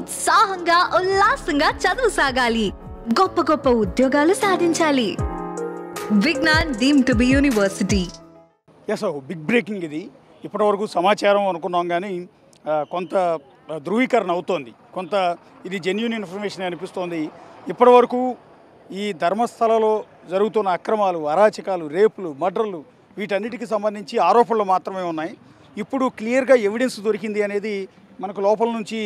ఉత్సాహంగా ఉల్లాసంగా చదువు సాగాలి, గొప్ప గొప్ప ఉద్యోగాలు సాధించాలి. Vignan deemed to be university. Big breaking ఇది. ఇప్పటివరకు సమాచారం అనుకున్నాం కానీ కొంత ధృవీకరణ అవుతోంది, కొంత ఇది జెన్యూన్ ఇన్ఫర్మేషన్ అనిపిస్తోంది. ఇప్పటివరకు ఈ ధర్మస్థలలో జరుగుతున్న అక్రమాలు, అరాచకాలు, రేపులు, మర్డర్లు వీటన్నిటికీ సంబంధించి ఆరోపణలు మాత్రమే ఉన్నాయి. ఇప్పుడు క్లియర్గా ఎవిడెన్స్ దొరికింది అనేది మనకు లోపల నుంచి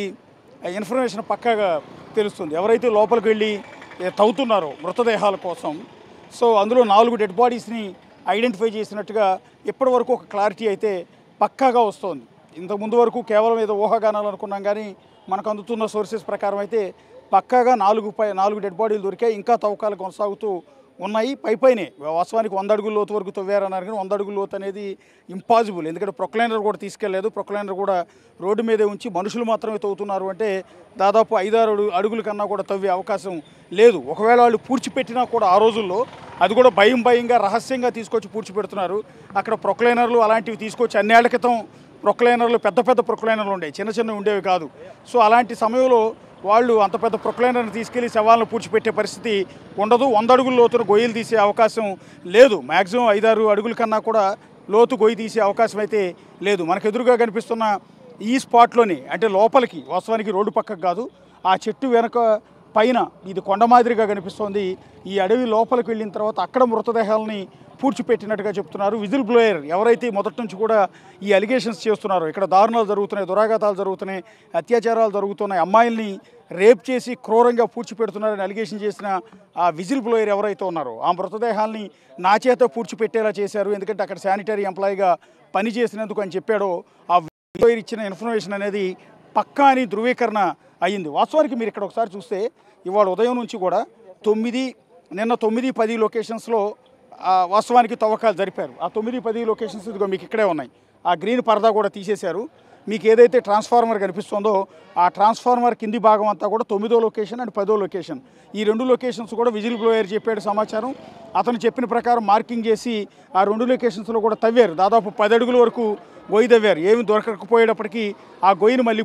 ఇన్ఫర్మేషన్ పక్కాగా తెలుస్తుంది. ఎవరైతే లోపలికి వెళ్ళి తవ్వుతున్నారో మృతదేహాల కోసం, సో అందులో 4 డెడ్ బాడీస్ని ఐడెంటిఫై చేసినట్టుగా ఇప్పటివరకు ఒక క్లారిటీ అయితే పక్కాగా వస్తుంది. ఇంతకుముందు వరకు కేవలం ఏదో ఊహాగానాలు అనుకున్నాం, కానీ మనకు అందుతున్న సోర్సెస్ ప్రకారం అయితే పక్కాగా 4 డెడ్ బాడీలు దొరికాయి. ఇంకా తవ్వకాలు కొనసాగుతూ ఉన్నాయి. పైనే వాస్తవానికి 100 అడుగుల లోతు వరకు తవ్వారన్నారు, కానీ 100 అడుగుల లోతు అనేది ఇంపాసిబుల్. ఎందుకంటే ప్రొక్లైనర్ కూడా తీసుకెళ్లేదు, ప్రొక్లైనర్ కూడా రోడ్డు మీదే ఉంచి మనుషులు మాత్రమే తవ్వుతున్నారు. అంటే దాదాపు 5-6 అడుగుల కన్నా కూడా తవ్వే అవకాశం లేదు. ఒకవేళ వాళ్ళు పూడ్చిపెట్టినా కూడా ఆ రోజుల్లో అది కూడా భయంగా రహస్యంగా తీసుకొచ్చి పూడ్చిపెడుతున్నారు. అక్కడ ప్రొక్లైనర్లు అలాంటివి తీసుకొచ్చి అన్నేళ్ల క్రితం ప్రొక్లైనర్లు పెద్ద ప్రొక్లైనర్లు ఉండేవి, చిన్న ఉండేవి కాదు. సో అలాంటి సమయంలో వాళ్ళు అంత పెద్ద ప్రొక్లైనర్ని తీసుకెళ్లి శవాలను పూడ్చిపెట్టే పరిస్థితి ఉండదు. 100 అడుగుల లోతున గొయ్యలు తీసే అవకాశం లేదు. మ్యాక్సిమం 5-6 అడుగుల కన్నా కూడా లోతు గొయ్యి తీసే అవకాశం అయితే లేదు. మనకు ఎదురుగా కనిపిస్తున్న ఈ స్పాట్లోనే, అంటే లోపలికి వాస్తవానికి రోడ్డు పక్కకు కాదు, ఆ చెట్టు వెనక పైన ఇది కొండ మాదిరిగా కనిపిస్తోంది. ఈ అడవి లోపలికి వెళ్ళిన తర్వాత అక్కడ మృతదేహాలని పూడ్చిపెట్టినట్టుగా చెప్తున్నారు. విజిల్ బ్లోయర్ ఎవరైతే మొదటి నుంచి కూడా ఈ అలిగేషన్స్ చేస్తున్నారో, ఇక్కడ దారుణాలు జరుగుతున్నాయి, దురాఘాతాలు జరుగుతున్నాయి, అత్యాచారాలు జరుగుతున్నాయి, అమ్మాయిల్ని రేప్ చేసి క్రూరంగా పూడ్చిపెడుతున్నారని అలిగేషన్ చేసిన ఆ విజిల్ బ్లోయర్ ఎవరైతే ఉన్నారో ఆ మృతదేహాల్ని నా చేత పూడ్చిపెట్టేలా చేశారు, ఎందుకంటే అక్కడ శానిటరీ ఎంప్లాయీగా పనిచేసినందుకు అని చెప్పాడో ఆ విజిల్ బ్లోయర్ ఇచ్చిన ఇన్ఫర్మేషన్ అనేది పక్కా అని ధృవీకరణ అయ్యింది. వాస్తవానికి మీరు ఇక్కడ ఒకసారి చూస్తే ఇవాళ ఉదయం నుంచి కూడా 9-10 లొకేషన్స్లో వాస్తవానికి తవ్వకాలు జరిపారు. ఆ 9-10 లొకేషన్స్ ఇదిగో మీకు ఇక్కడే ఉన్నాయి. ఆ గ్రీన్ పరదా కూడా తీసేశారు. మీకు ఏదైతే ట్రాన్స్ఫార్మర్ కనిపిస్తుందో ఆ ట్రాన్స్ఫార్మర్ కింది భాగం అంతా కూడా 9వ లొకేషన్ అండ్ 10వ లొకేషన్. ఈ 2 లొకేషన్స్ కూడా విజిల్ బ్లోయర్ చెప్పాడు సమాచారం. అతను చెప్పిన ప్రకారం మార్కింగ్ చేసి ఆ 2 లొకేషన్స్లో కూడా తవ్వారు. దాదాపు 10 అడుగుల వరకు గొయ్యి తవ్వారు. ఏమి దొరకకపోయేటప్పటికీ ఆ గొయ్యిని మళ్ళీ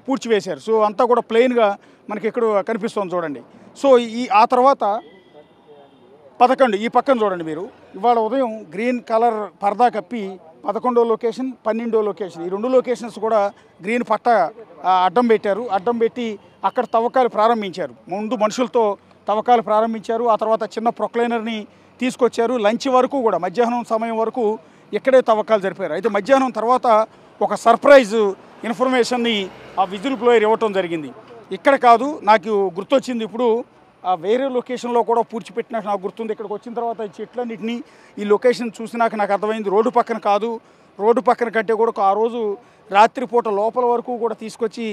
పూడ్చివేశారు. సో అంతా కూడా ప్లెయిన్గా మనకి ఇక్కడ కనిపిస్తుంది చూడండి. సో ఆ తర్వాత 11 ఈ పక్కన చూడండి మీరు. ఇవాళ ఉదయం గ్రీన్ కలర్ పరదా కప్పి 11వ లొకేషన్, 12వ లొకేషన్, ఈ 2 లొకేషన్స్ కూడా గ్రీన్ పట్ట అడ్డం పెట్టారు. అడ్డం పెట్టి అక్కడ తవ్వకాలు ప్రారంభించారు. ముందు మనుషులతో తవ్వకాలు ప్రారంభించారు. ఆ తర్వాత చిన్న ప్రొక్లైనర్ని తీసుకొచ్చారు. లంచ్ వరకు కూడా మధ్యాహ్నం సమయం వరకు ఇక్కడే తవ్వకాలు జరిపారు. అయితే మధ్యాహ్నం తర్వాత ఒక సర్ప్రైజ్ ఇన్ఫర్మేషన్ని ఆ విజిల్ బ్లోయర్ ఇవ్వటం జరిగింది. ఇక్కడ కాదు, నాకు గుర్తొచ్చింది ఇప్పుడు వేరే లొకేషన్లో కూడా పూడ్చిపెట్టినట్టు నాకు గుర్తుంది. ఇక్కడికి వచ్చిన తర్వాత ఈ చెట్లన్నింటినీ ఈ లొకేషన్ చూసినాక నాకు అర్థమైంది రోడ్డు పక్కన కాదు, రోడ్డు పక్కన కంటే కూడా ఆ రోజు రాత్రిపూట లోపల వరకు కూడా తీసుకొచ్చి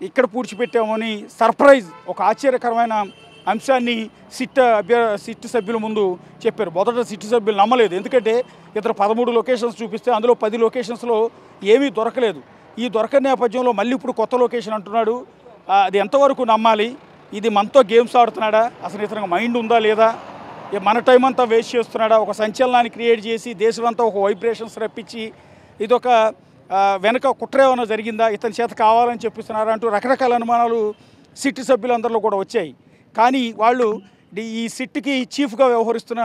ఇక్కడ పూడ్చిపెట్టామని సర్ప్రైజ్, ఒక ఆశ్చర్యకరమైన అంశాన్ని సిట్ సభ్యుల ముందు చెప్పారు. మొదట సిట్ సభ్యులు నమ్మలేదు, ఎందుకంటే ఇతర 13 లొకేషన్స్ చూపిస్తే అందులో 10 లొకేషన్స్లో ఏమీ దొరకలేదు. ఈ దొరకని నేపథ్యంలో మళ్ళీ ఇప్పుడు కొత్త లొకేషన్ అంటున్నాడు. అది ఎంతవరకు నమ్మాలి? ఇది మనతో గేమ్స్ ఆడుతున్నాడా? అసలు ఇతనికి మైండ్ ఉందా లేదా? మన టైం అంతా వేస్ట్ చేస్తున్నాడా? ఒక సంచలనాన్ని క్రియేట్ చేసి దేశమంతా ఒక వైబ్రేషన్స్ రప్పించి ఇదొక వెనక కుట్ర ఏమైనా జరిగిందా, ఇతని చేత కావాలని చెప్పిస్తున్నారా అంటూ రకరకాల అనుమానాలు సిట్ సభ్యులందరిలో కూడా వచ్చాయి. కానీ వాళ్ళు ఈ సిట్కి చీఫ్గా వ్యవహరిస్తున్న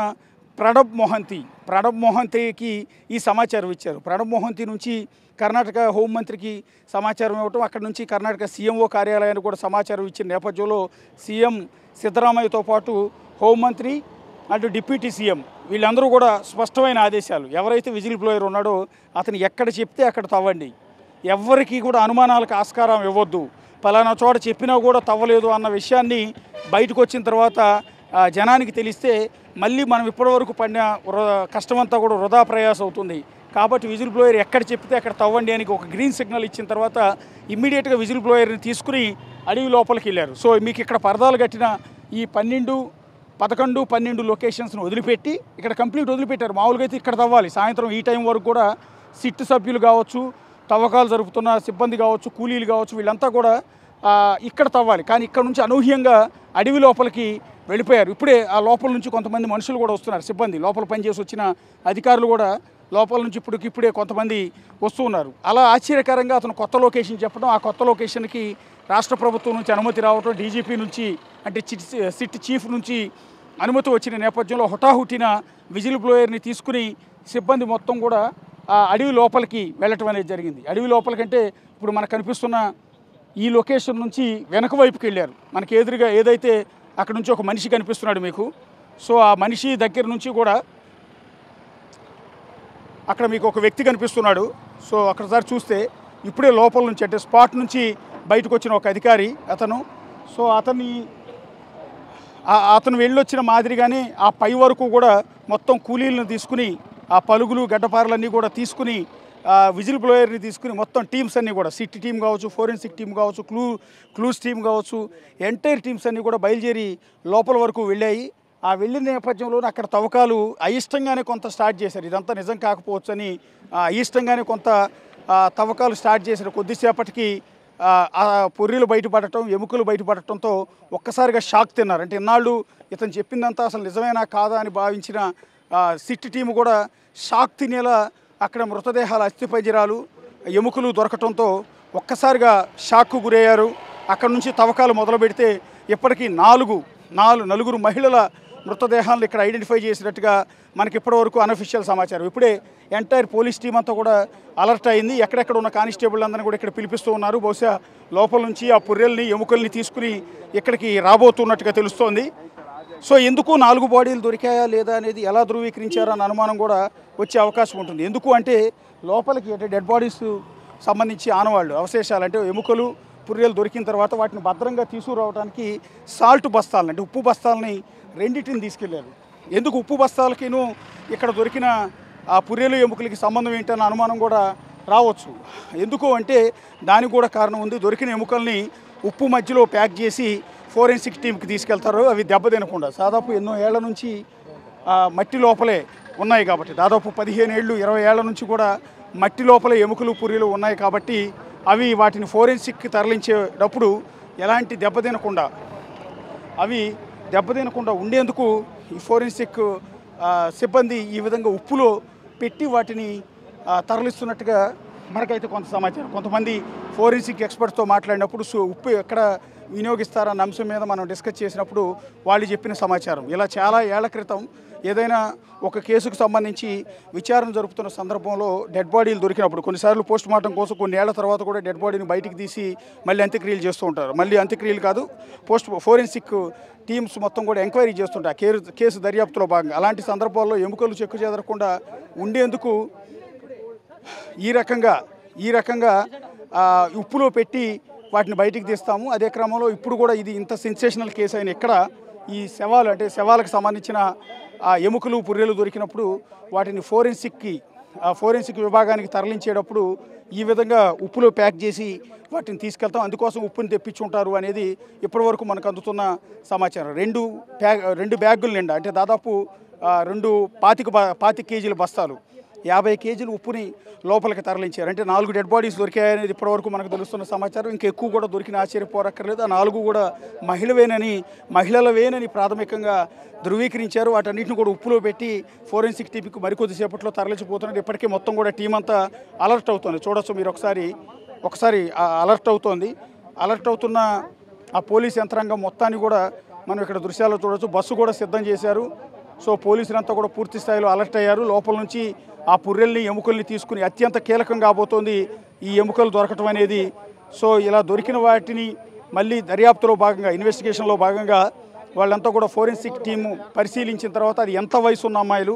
ప్రణబ్ మొహంతికి ఈ సమాచారం ఇచ్చారు. ప్రణబ్ మొహంతి నుంచి కర్ణాటక హోంమంత్రికి సమాచారం ఇవ్వటం, అక్కడి నుంచి కర్ణాటక సీఎంఓ కార్యాలయానికి కూడా సమాచారం ఇచ్చిన నేపథ్యంలో సీఎం సిద్ధరామయ్యతో పాటు హోంమంత్రి అండ్ డిప్యూటీ సీఎం వీళ్ళందరూ కూడా స్పష్టమైన ఆదేశాలు, ఎవరైతే విజిల్ బ్లోయర్ ఉన్నాడో అతను ఎక్కడ చెప్తే అక్కడ తవ్వండి, ఎవరికి కూడా అనుమానాలకు ఆస్కారం ఇవ్వద్దు, పలానా చోట చెప్పినా కూడా తవ్వలేదు అన్న విషయాన్ని బయటకు వచ్చిన తర్వాత జనానికి తెలిస్తే మళ్ళీ మనం ఇప్పటివరకు పడిన కష్టమంతా కూడా వృధా ప్రయాసం అవుతుంది. కాబట్టి విజిల్ బ్లోయర్ ఎక్కడ చెప్తే అక్కడ తవ్వండి అని ఒక గ్రీన్ సిగ్నల్ ఇచ్చిన తర్వాత ఇమ్మీడియట్గా విజిల్ బ్లోయర్ని తీసుకుని అడవి లోపలికి వెళ్ళారు. సో మీకు ఇక్కడ పరదాలు కట్టిన ఈ 11, 12 లొకేషన్స్ను వదిలిపెట్టి ఇక్కడ కంప్లీట్ వదిలిపెట్టారు. మామూలుగా అయితే ఇక్కడ తవ్వాలి, సాయంత్రం ఈ టైం వరకు కూడా సిట్ సభ్యులు కావచ్చు, తవ్వకాలు జరుపుతున్న సిబ్బంది కావచ్చు, కూలీలు కావచ్చు, వీళ్ళంతా కూడా ఇక్కడ తవ్వాలి. కానీ ఇక్కడ నుంచి అనూహ్యంగా అడవి లోపలికి వెళ్ళిపోయారు. ఇప్పుడే ఆ లోపల నుంచి కొంతమంది మనుషులు కూడా వస్తున్నారు, సిబ్బంది లోపల పనిచేసి వచ్చిన అధికారులు కూడా లోపల నుంచి ఇప్పుడే కొంతమంది వస్తూ ఉన్నారు. అలా ఆశ్చర్యకరంగా అతను కొత్త లొకేషన్ చెప్పడం, ఆ కొత్త లొకేషన్కి రాష్ట్ర ప్రభుత్వం నుంచి అనుమతి రావడం, డీజీపీ నుంచి అంటే సిట్ చీఫ్ నుంచి అనుమతి వచ్చిన నేపథ్యంలో హుటాహుటిన విజిల్ బ్లోయర్ని తీసుకుని సిబ్బంది మొత్తం కూడా ఆ అడవి లోపలికి వెళ్ళటం అనేది జరిగింది. అడవి లోపలికంటే ఇప్పుడు మనకు కనిపిస్తున్న ఈ లొకేషన్ నుంచి వెనక వైపుకి వెళ్ళారు. మనకి ఎదురుగా ఏదైతే అక్కడ నుంచి ఒక మనిషి కనిపిస్తున్నాడు మీకు, సో ఆ మనిషి దగ్గర నుంచి కూడా అక్కడ మీకు ఒక వ్యక్తి కనిపిస్తున్నాడు. సో అక్కడసారి చూస్తే ఇప్పుడే లోపల నుంచి అంటే స్పాట్ నుంచి బయటకు వచ్చిన ఒక అధికారి అతను. సో అతను వెళ్ళొచ్చిన మాదిరిగానే ఆ పై వరకు కూడా మొత్తం కూలీలను తీసుకుని ఆ పలుగులు గడ్డపారలన్నీ కూడా తీసుకుని విజిల్ బ్లోయర్ని తీసుకుని మొత్తం టీమ్స్ అన్నీ కూడా సిట్ టీం కావచ్చు, ఫోరెన్సిక్ టీం కావచ్చు, క్లూస్ టీం కావచ్చు, ఎంటైర్ టీమ్స్ అన్నీ కూడా బయలుదేరి లోపల వరకు వెళ్ళాయి. ఆ వెళ్ళిన నేపథ్యంలో అక్కడ తవ్వకాలు అయిష్టంగానే కొంత స్టార్ట్ చేశారు. ఇదంతా నిజం కాకపోవచ్చు అని అయిష్టంగానే కొంత తవ్వకాలు స్టార్ట్ చేశారు. కొద్దిసేపటికి ఆ పొర్రీలు బయటపడటం, ఎముకలు బయటపడటంతో ఒక్కసారిగా షాక్ తిన్నారు. అంటే ఇన్నాళ్ళు ఇతను చెప్పిందంతా అసలు నిజమేనా కాదా అని భావించిన సిట్ టీము కూడా షాక్ తినేలా అక్కడ మృతదేహాల అస్థిపంజరాలు, ఎముకలు దొరకటంతో ఒక్కసారిగా షాక్కు గురయ్యారు. అక్కడ నుంచి తవ్వకాలు మొదలు పెడితే ఇప్పటికీ నలుగురు మహిళల మృతదేహాలను ఇక్కడ ఐడెంటిఫై చేసినట్టుగా మనకి ఇప్పటివరకు అనఫిషియల్ సమాచారం. ఇప్పుడే ఎంటైర్ పోలీస్ టీం అంతా కూడా అలర్ట్ అయింది. ఎక్కడెక్కడ ఉన్న కానిస్టేబుల్ అందరినీ కూడా ఇక్కడ పిలిపిస్తూ ఉన్నారు. బహుశా లోపల నుంచి ఆ పుర్రెల్ని, ఎముకల్ని తీసుకుని ఇక్కడికి రాబోతున్నట్టుగా తెలుస్తోంది. సో ఎందుకు 4 బాడీలు దొరికాయా లేదా అనేది ఎలా ధృవీకరించారో అన్న అనుమానం కూడా వచ్చే అవకాశం ఉంటుంది. ఎందుకు అంటే లోపలికి అంటే డెడ్ బాడీస్ సంబంధించి ఆనవాళ్ళు, అవశేషాలు అంటే ఎముకలు, పుర్రెలు దొరికిన తర్వాత వాటిని భద్రంగా తీసుకురావడానికి సాల్ట్ బస్తాలను అంటే ఉప్పు బస్తాలని రెండింటిని తీసుకెళ్లారు. ఎందుకు ఉప్పు బస్తాలకిను ఇక్కడ దొరికిన ఆ పుర్రెలు, ఎముకలకి సంబంధం ఏంటన్న అనుమానం కూడా రావచ్చు. ఎందుకు అంటే దానికి కూడా కారణం ఉంది. దొరికిన ఎముకల్ని ఉప్పు మధ్యలో ప్యాక్ చేసి ఫోరెన్సిక్ టీంకి తీసుకెళ్తారు. అవి దెబ్బతినకుండా దాదాపు ఎన్నో ఏళ్ల నుంచి మట్టి లోపలే ఉన్నాయి కాబట్టి, దాదాపు 15 ఏళ్ళు 20 ఏళ్ల నుంచి కూడా మట్టి లోపలే ఎముకలు, పుర్రెలు ఉన్నాయి కాబట్టి అవి వాటిని ఫోరెన్సిక్కి తరలించేటప్పుడు ఎలాంటి దెబ్బతినకుండా ఉండేందుకు ఈ ఫోరెన్సిక్ సిబ్బంది ఈ విధంగా ఉప్పులో పెట్టి వాటిని తరలిస్తున్నట్టుగా మనకైతే కొంత సమాచారం. కొంతమంది ఫోరెన్సిక్ ఎక్స్పర్ట్స్తో మాట్లాడినప్పుడు ఉప్పు ఎక్కడ వినియోగిస్తారన్న అంశం మీద మనం డిస్కస్ చేసినప్పుడు వాళ్ళు చెప్పిన సమాచారం ఇలా చాలా ఏళ్ల క్రితం ఏదైనా ఒక కేసుకు సంబంధించి విచారణ జరుపుతున్న సందర్భంలో డెడ్ బాడీలు దొరికినప్పుడు కొన్నిసార్లు పోస్ట్ మార్టం కోసం కొన్ని ఏళ్ల తర్వాత కూడా డెడ్ బాడీని బయటికి తీసి మళ్ళీ అంత్యక్రియలు చేస్తూ ఉంటారు. మళ్ళీ అంత్యక్రియలు కాదు, ఫోరెన్సిక్ టీమ్స్ మొత్తం కూడా ఎంక్వైరీ చేస్తుంటారు కేసు దర్యాప్తులో భాగంగా. అలాంటి సందర్భాల్లో ఎముకలు చెక్కు చెదరకుండా ఉండేందుకు ఈ రకంగా ఉప్పులో పెట్టి వాటిని బయటికి తీస్తాము. అదే క్రమంలో ఇప్పుడు కూడా ఇది ఇంత సెన్సేషనల్ కేసు అయిన ఇక్కడ ఈ శవాలకు సంబంధించిన ఎముకలు, పుర్రెలు దొరికినప్పుడు వాటిని ఫోరెన్సిక్ విభాగానికి తరలించేటప్పుడు ఈ విధంగా ఉప్పులో ప్యాక్ చేసి వాటిని తీసుకెళ్తాం. అందుకోసం ఉప్పుని తెప్పించుంటారు అనేది ఇప్పటివరకు మనకు అందుతున్న సమాచారం. 2 బ్యాగుల నిండా అంటే దాదాపు 25 కేజీల బస్తాలు 50 కేజీలు ఉప్పుని లోపలికి తరలించారు. అంటే 4 డెడ్ బాడీస్ దొరికాయనేది ఇప్పటివరకు మనకు తెలుస్తున్న సమాచారం. ఇంకా ఎక్కువ కూడా దొరికిన ఆశ్చర్యపోరక్కర్లేదు. ఆ 4 కూడా మహిళలవేనని ప్రాథమికంగా ధృవీకరించారు. వాటన్నిటిని కూడా ఉప్పులో పెట్టి ఫోరెన్సిక్ టీంకి మరికొద్దిసేపట్లో తరలించిపోతున్నారు. ఇప్పటికే మొత్తం కూడా టీం అంతా అలర్ట్ అవుతుంది. చూడొచ్చు మీరు ఒకసారి అలర్ట్ అవుతున్న ఆ పోలీస్ యంత్రాంగం మొత్తాన్ని కూడా మనం ఇక్కడ దృశ్యాల్లో చూడొచ్చు. బస్సు కూడా సిద్ధం చేశారు. సో పోలీసులంతా కూడా పూర్తి స్థాయిలో అలర్ట్ అయ్యారు. లోపల నుంచి ఆ పుర్రెల్ని, ఎముకల్ని తీసుకుని అత్యంత కీలకం కాబోతోంది ఈ ఎముకలు దొరకటం అనేది. సో ఇలా దొరికిన వాటిని మళ్ళీ దర్యాప్తులో భాగంగా, ఇన్వెస్టిగేషన్లో భాగంగా వాళ్ళంతా కూడా ఫోరెన్సిక్ టీము పరిశీలించిన తర్వాత అది ఎంత వయసు ఉన్న అమ్మాయిలు,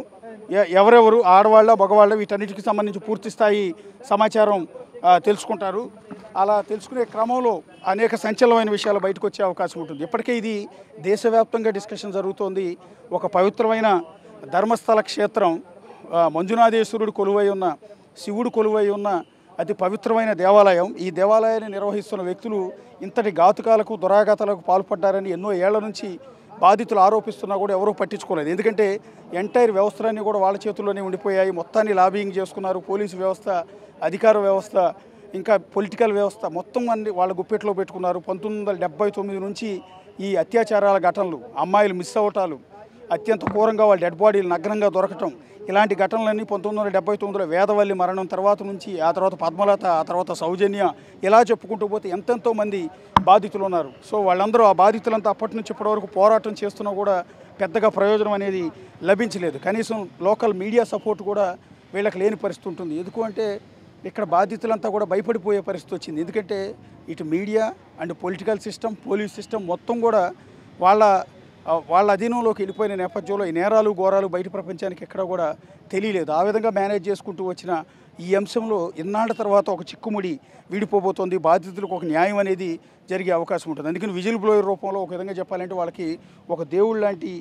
ఎవరెవరు, ఆడవాళ్ళ, మగవాళ్ళ, వీటన్నిటికి సంబంధించి పూర్తి స్థాయి సమాచారం తెలుసుకుంటారు. అలా తెలుసుకునే క్రమంలో అనేక సంచలనమైన విషయాలు బయటకు వచ్చే అవకాశం ఉంటుంది. ఇప్పటికే ఇది దేశవ్యాప్తంగా డిస్కషన్ జరుగుతోంది. ఒక పవిత్రమైన ధర్మస్థల క్షేత్రం, మంజునాథేశ్వరుడు కొలువై ఉన్న, శివుడు కొలువై ఉన్న అతి పవిత్రమైన దేవాలయం. ఈ దేవాలయాన్ని నిర్వహిస్తున్న వ్యక్తులు ఇంతటి ఘాతుకాలకు, దురాఘాతాలకు పాల్పడ్డారని ఎన్నో ఏళ్ల నుంచి బాధితులు ఆరోపిస్తున్నా కూడా ఎవరూ పట్టించుకోలేదు. ఎందుకంటే ఎంటైర్ వ్యవస్థలన్నీ కూడా వాళ్ళ చేతుల్లోనే ఉండిపోయాయి. మొత్తాన్ని లాబింగ్ చేసుకున్నారు. పోలీసు వ్యవస్థ, అధికార వ్యవస్థ, ఇంకా పొలిటికల్ వ్యవస్థ మొత్తం అన్ని వాళ్ళ గుప్పెట్లో పెట్టుకున్నారు. 1979 నుంచి ఈ అత్యాచారాల ఘటనలు, అమ్మాయిలు మిస్ అవటాలు, అత్యంత ఘోరంగా వాళ్ళ డెడ్ బాడీలు నగ్నంగా దొరకటం, ఇలాంటి ఘటనలన్నీ 1979లో వేదవల్లి మరణం తర్వాత నుంచి, ఆ తర్వాత పద్మలత, ఆ తర్వాత సౌజన్య, ఇలా చెప్పుకుంటూ పోతే ఎంతెంతో మంది బాధితులు ఉన్నారు. సో వాళ్ళందరూ, ఆ బాధితులంతా అప్పటి నుంచి ఇప్పటివరకు పోరాటం చేస్తున్నా కూడా పెద్దగా ప్రయోజనం అనేది లభించలేదు. కనీసం లోకల్ మీడియా సపోర్ట్ కూడా వీళ్ళకి లేని పరిస్థితి ఉంటుంది. ఎందుకు అంటే ఇక్కడ బాధితులంతా కూడా భయపడిపోయే పరిస్థితి వచ్చింది. ఎందుకంటే ఇటు media and political system, police system మొత్తం కూడా వాళ్ళ అధీనంలోకి వెళ్ళిపోయిన నేపథ్యంలో ఈ నేరాలు ఘోరాలు బయట ప్రపంచానికి ఎక్కడ కూడా తెలియలేదు. ఆ విధంగా మేనేజ్ చేసుకుంటూ వచ్చిన ఈ అంశంలో ఇన్నాళ్ళ తర్వాత ఒక చిక్కుముడి వీడిపోబోతోంది. బాధితులకు ఒక న్యాయం అనేది జరిగే అవకాశం ఉంటుంది. అందుకని విజిల్ బ్లోయర్ రూపంలో ఒక విధంగా చెప్పాలంటే వాళ్ళకి ఒక దేవుడు లాంటి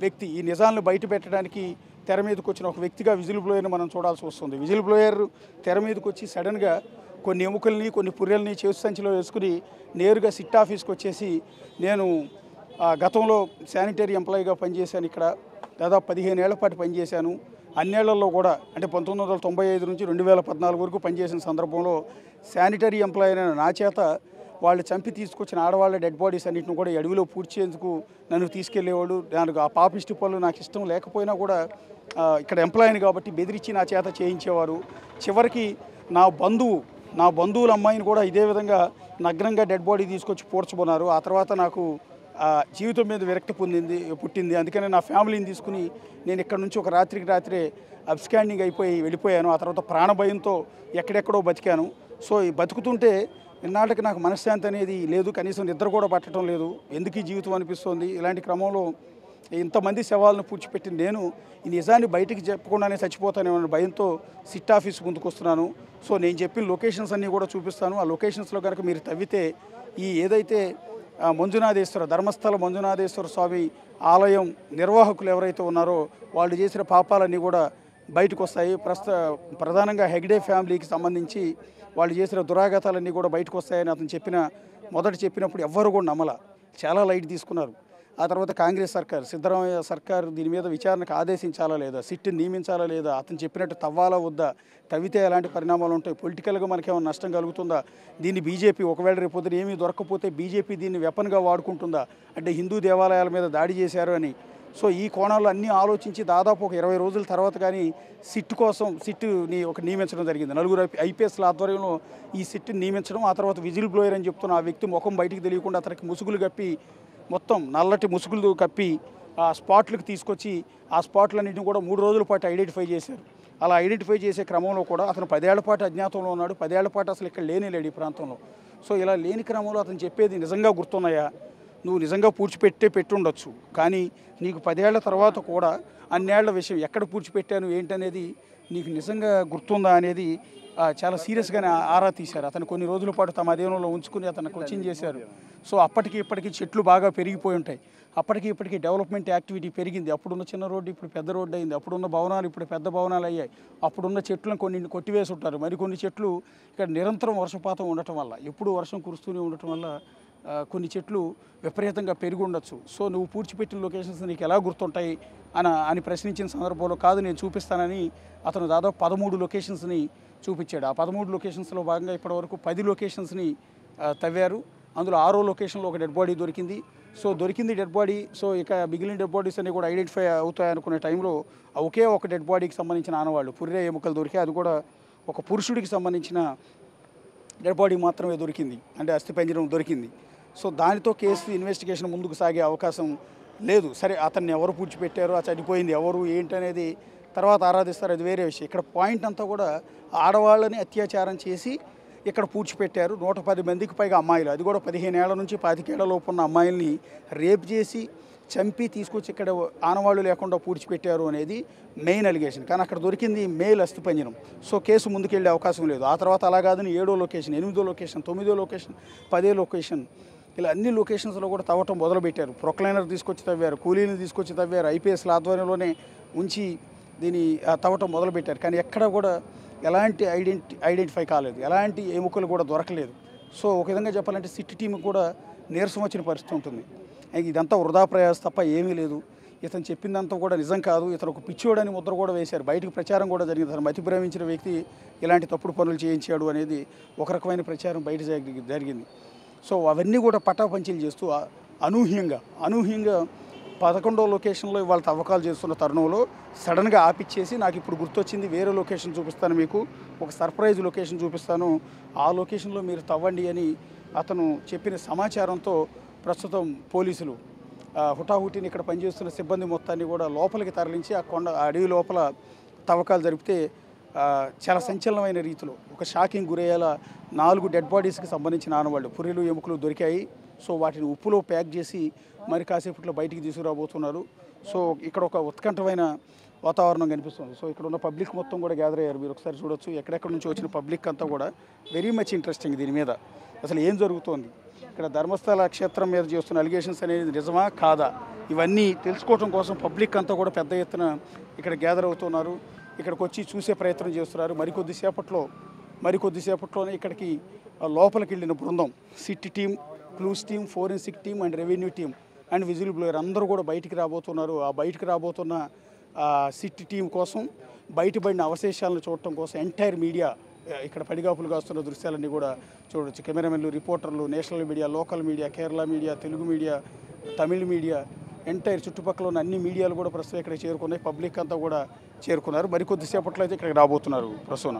వ్యక్తి, ఈ నిజాలను బయట పెట్టడానికి తెర మీదకి వచ్చిన ఒక వ్యక్తిగా విజిల్ బ్లోయర్ని మనం చూడాల్సి వస్తుంది. విజిల్ బ్లోయర్ తెర మీదకి వచ్చి సడన్గా కొన్ని ఎముకల్ని, కొన్ని పుర్రెల్ని చేసు సంచిలో వేసుకుని నేరుగా సిట్ ఆఫీస్కి వచ్చేసి, నేను గతంలో శానిటరీ ఎంప్లాయీగా పనిచేశాను, ఇక్కడ దాదాపు 15 ఏళ్ల పాటు పనిచేశాను. అన్నేళ్లలో కూడా అంటే 1995 నుంచి 2014 వరకు పనిచేసిన సందర్భంలో శానిటరీ ఎంప్లాయీ అయిన నా చేత వాళ్ళు చంపి తీసుకొచ్చిన ఆడవాళ్ళ డెడ్ బాడీస్ అన్నింటిని కూడా ఈ అడవిలో పూడ్చేందుకు నన్ను తీసుకెళ్లేవాడు. దానికి ఆ పాపిష్టి పనులు నాకు ఇష్టం లేకపోయినా కూడా ఇక్కడ ఎంప్లాయీని కాబట్టి బెదిరించి నా చేత చేయించేవారు. చివరికి నా బంధువుల అమ్మాయిని కూడా ఇదే విధంగా నగ్నంగా డెడ్ బాడీ తీసుకొచ్చి పూడ్చబోనారు. ఆ తర్వాత నాకు జీవితం మీద విరక్తి పుట్టింది. అందుకని నా ఫ్యామిలీని తీసుకుని నేను ఇక్కడ నుంచి ఒక రాత్రే అబ్స్కాండింగ్ అయిపోయి వెళ్ళిపోయాను. ఆ తర్వాత ప్రాణభయంతో ఎక్కడెక్కడో బతికాను. సో ఈ బతుకుతుంటే ఇన్నాళ్ళకి నాకు మనశ్శాంతి అనేది లేదు, కనీసం నిద్ర కూడా పట్టడం లేదు. ఎందుకు ఈ జీవితం అనిపిస్తుంది. ఇలాంటి క్రమంలో ఇంతమంది శవాలను పూడ్చిపెట్టిన నేను ఈ నిజాన్ని బయటికి చెప్పకుండానే చచ్చిపోతానేమన్న భయంతో సిట్ ఆఫీస్ ముందుకు వస్తున్నాను. సో నేను చెప్పిన లొకేషన్స్ అన్నీ కూడా చూపిస్తాను. ఆ లొకేషన్స్లో కనుక మీరు తవ్వితే ఈ ఏదైతే ధర్మస్థల మంజునాథేశ్వర స్వామి ఆలయం నిర్వాహకులు ఎవరైతే ఉన్నారో వాళ్ళు చేసిన పాపాలన్నీ కూడా బయటకు వస్తాయి. ప్రధానంగా హెగ్డే ఫ్యామిలీకి సంబంధించి వాళ్ళు చేసిన దురాఘాతాలన్నీ కూడా బయటకు వస్తాయని అతను చెప్పినప్పుడు ఎవ్వరు కూడా నమ్మల, చాలా లైట్ తీసుకున్నారు. ఆ తర్వాత కాంగ్రెస్ సర్కార్, సిద్ధరామయ్య సర్కార్ దీని మీద విచారణకు ఆదేశించాలా లేదా, సిట్ని నియమించాలా లేదా, అతను చెప్పినట్టు తవ్వాలా వద్దా, తవ్వితే ఎలాంటి పరిణామాలు ఉంటాయి, పొలిటికల్గా మనకేమైనా నష్టం కలుగుతుందా, దీన్ని బీజేపీ ఒకవేళ రేపొద్దున ఏమీ దొరకకపోతే బీజేపీ దీన్ని వెపన్గా వాడుకుంటుందా, అంటే హిందూ దేవాలయాల మీద దాడి చేశారు అని. సో ఈ కోణాలు అన్నీ ఆలోచించి దాదాపు ఒక 20 రోజుల తర్వాత కానీ సిట్ని నియమించడం జరిగింది. 9 ఐపీఎస్ల ఆధ్వర్యంలో ఈ సిట్ని నియమించడం. ఆ తర్వాత విజిల్ బ్లోయర్ అని చెప్తున్న ఆ వ్యక్తి ముఖం బయటికి తెలియకుండా అతనికి ముసుగులు కప్పి, మొత్తం నల్లటి ముసుగులు కప్పి ఆ స్పాట్లకు తీసుకొచ్చి ఆ స్పాట్లన్నింటినీ కూడా 3 రోజుల పాటు ఐడెంటిఫై చేశారు. అలా ఐడెంటిఫై చేసే క్రమంలో కూడా అతను 10 ఏళ్ల పాటు అజ్ఞాతంలో ఉన్నాడు. 10 ఏళ్ల పాటు అసలు ఇక్కడ లేడు ఈ ప్రాంతంలో. సో ఇలా లేని క్రమంలో అతను చెప్పేది నిజంగా గుర్తున్నాయా, నువ్వు నిజంగా పెట్టుండొచ్చు, కానీ నీకు 10 ఏళ్ల తర్వాత కూడా అన్నేళ్ల విషయం ఎక్కడ పూడ్చిపెట్టాను ఏంటనేది నీకు నిజంగా గుర్తుందా అనేది చాలా సీరియస్గానే ఆరా తీశారు. అతను కొన్ని రోజుల పాటు తమ అధీనంలో ఉంచుకుని అతను కోచింగ్ చేశారు. సో అప్పటికి ఇప్పటికీ చెట్లు బాగా పెరిగిపోయి ఉంటాయి. అప్పటికి ఇప్పటికీ డెవలప్మెంట్ యాక్టివిటీ పెరిగింది. అప్పుడున్న చిన్న రోడ్డు ఇప్పుడు పెద్ద రోడ్డు అయింది. అప్పుడున్న భవనాలు ఇప్పుడు పెద్ద భవనాలు అయ్యాయి. అప్పుడున్న చెట్లను కొన్ని కొట్టివేసి ఉంటారు. మరికొన్ని చెట్లు ఇక్కడ నిరంతరం వర్షపాతం ఉండటం వల్ల, ఎప్పుడు వర్షం కురుస్తూనే ఉండటం వల్ల కొన్ని చెట్లు విపరీతంగా పెరిగి ఉండొచ్చు. సో నువ్వు పూడ్చిపెట్టిన లొకేషన్స్ నీకు ఎలా గుర్తుంటాయి అని ప్రశ్నించిన సందర్భంలో, కాదు నేను చూపిస్తానని అతను దాదాపు 13 లొకేషన్స్ని చూపించాడు. ఆ 13 లొకేషన్స్లో భాగంగా ఇప్పటివరకు 10 లొకేషన్స్ని తవ్వారు. అందులో 6వ లొకేషన్లో ఒక డెడ్ బాడీ దొరికింది. సో దొరికింది డెడ్ బాడీ. సో ఇక మిగిలిన డెడ్ బాడీస్ అన్నీ కూడా ఐడెంటిఫై అవుతాయి అనుకునే టైంలో ఒకే ఒక డెడ్ బాడీకి సంబంధించిన ఆనవాళ్ళు, పుర్రె ఎముకలు దొరికాయి. అది కూడా ఒక పురుషుడికి సంబంధించిన డెడ్ బాడీ మాత్రమే దొరికింది, అంటే అస్థిపంజరం దొరికింది. సో దానితో కేసు ఇన్వెస్టిగేషన్ ముందుకు సాగే అవకాశం లేదు. సరే అతన్ని ఎవరు పూడ్చిపెట్టారు, ఆ చనిపోయింది ఎవరు ఏంటనేది తర్వాత ఆరాధిస్తారు, అది వేరే విషయం. ఇక్కడ పాయింట్ అంతా కూడా ఆడవాళ్ళని అత్యాచారం చేసి ఇక్కడ పూడ్చిపెట్టారు. 110 మందికి పైగా అమ్మాయిలు, అది కూడా 15 ఏళ్ల నుంచి 25 ఏళ్ల లోపు ఉన్న అమ్మాయిల్ని రేప్ చేసి చంపి తీసుకొచ్చి ఇక్కడ ఆనవాళ్ళు లేకుండా పూడ్చిపెట్టారు అనేది మెయిన్ అలిగేషన్. కానీ అక్కడ దొరికింది మేల్ అస్థిపంజరం. సో కేసు ముందుకెళ్ళే అవకాశం లేదు. ఆ తర్వాత అలా కాదని 7వ లొకేషన్, 8వ లొకేషన్, 9వ లొకేషన్, 10వ లొకేషన్, ఇలా అన్ని లొకేషన్స్లో కూడా తవ్వటం మొదలుపెట్టారు. ప్రొక్లైనర్ తీసుకొచ్చి తవ్వారు, కూలీని తీసుకొచ్చి తవ్వారు, ఐపీఎస్ల ఆధ్వర్యంలోనే ఉంచి దీన్ని తవ్వటం మొదలుపెట్టారు. కానీ ఎక్కడ కూడా ఎలాంటి ఐడెంటిఫై కాలేదు, ఎలాంటి ఎముకలు కూడా దొరకలేదు. సో ఒక విధంగా చెప్పాలంటే సిట్ టీమ్ కూడా నీరసం వచ్చిన పరిస్థితి ఉంటుంది. ఇదంతా వృధా ప్రయాస తప్ప ఏమీ లేదు. ఇతను చెప్పిందంతా కూడా నిజం కాదు, ఇతను ఒక పిచ్చోడని ముద్ర కూడా వేశారు. బయటకు ప్రచారం కూడా జరిగింది, అతను మతి ప్రేమించిన వ్యక్తి ఇలాంటి తప్పుడు పనులు చేయించాడు అనేది ఒక రకమైన ప్రచారం బయట జరిగింది. సో అవన్నీ కూడా పటాపంచీలు చేస్తూ అనూహ్యంగా 11వ లొకేషన్లో ఇవాళ తవ్వకాలు చేస్తున్న తరుణంలో సడన్గా ఆపిచ్చేసి నాకు ఇప్పుడు గుర్తొచ్చింది, వేరే లొకేషన్ చూపిస్తాను, మీకు ఒక సర్ప్రైజ్ లొకేషన్ చూపిస్తాను, ఆ లొకేషన్లో మీరు తవ్వండి అని అతను చెప్పిన సమాచారంతో ప్రస్తుతం పోలీసులు హుటాహుటిని ఇక్కడ పనిచేస్తున్న సిబ్బంది మొత్తాన్ని కూడా లోపలికి తరలించి ఆ అడవి లోపల తవ్వకాలు జరిపితే చాలా సంచలనమైన రీతిలో ఒక షాకింగ్ గురయ్యేలా 4 డెడ్ బాడీస్కి సంబంధించిన ఆనవాళ్ళు, పుర్రెలు ఎముకలు దొరికాయి. సో వాటిని ఉప్పులో ప్యాక్ చేసి మరి కాసేపట్లో బయటికి తీసుకురాబోతున్నారు. సో ఇక్కడ ఒక ఉత్కంఠమైన వాతావరణం కనిపిస్తుంది. సో ఇక్కడ ఉన్న పబ్లిక్ మొత్తం కూడా గ్యాదర్ అయ్యారు. మీరు ఒకసారి చూడొచ్చు, ఎక్కడెక్కడ నుంచి వచ్చిన పబ్లిక్ అంతా కూడా వెరీ మచ్ ఇంట్రెస్టింగ్ దీని మీద అసలు ఏం జరుగుతోంది, ఇక్కడ ధర్మస్థల క్షేత్రం మీద చేస్తున్న అలిగేషన్స్ అనేది నిజమా కాదా, ఇవన్నీ తెలుసుకోవడం కోసం పబ్లిక్ అంతా కూడా పెద్ద ఎత్తున ఇక్కడ గ్యాదర్ అవుతున్నారు. ఇక్కడికి వచ్చి చూసే ప్రయత్నం చేస్తున్నారు. మరికొద్దిసేపట్లోనే ఇక్కడికి లోపలికి వెళ్ళిన బృందం, SIT team, clues team, forensic team and revenue team and whistle blower అందరూ కూడా బయటికి రాబోతున్నారు. ఆ బయటికి రాబోతున్న సిట్ టీం కోసం బయటపడిన అవశేషాలను చూడటం కోసం ఎంటైర్ మీడియా ఇక్కడ పడిగాపులు కాస్తున్న దృశ్యాలన్నీ కూడా చూడవచ్చు. కెమెరామెన్లు, రిపోర్టర్లు, national media, local media, Kerala media, Telugu media, Tamil media, entire చుట్టుపక్కల ఉన్న అన్ని మీడియాలు కూడా ప్రస్తుతం ఇక్కడ చేరుకున్నాయి. పబ్లిక్ అంతా కూడా చేరుకున్నారు. మరికొద్దిసేపట్లో అయితే ఇక్కడికి రాబోతున్నారు ప్రసూన.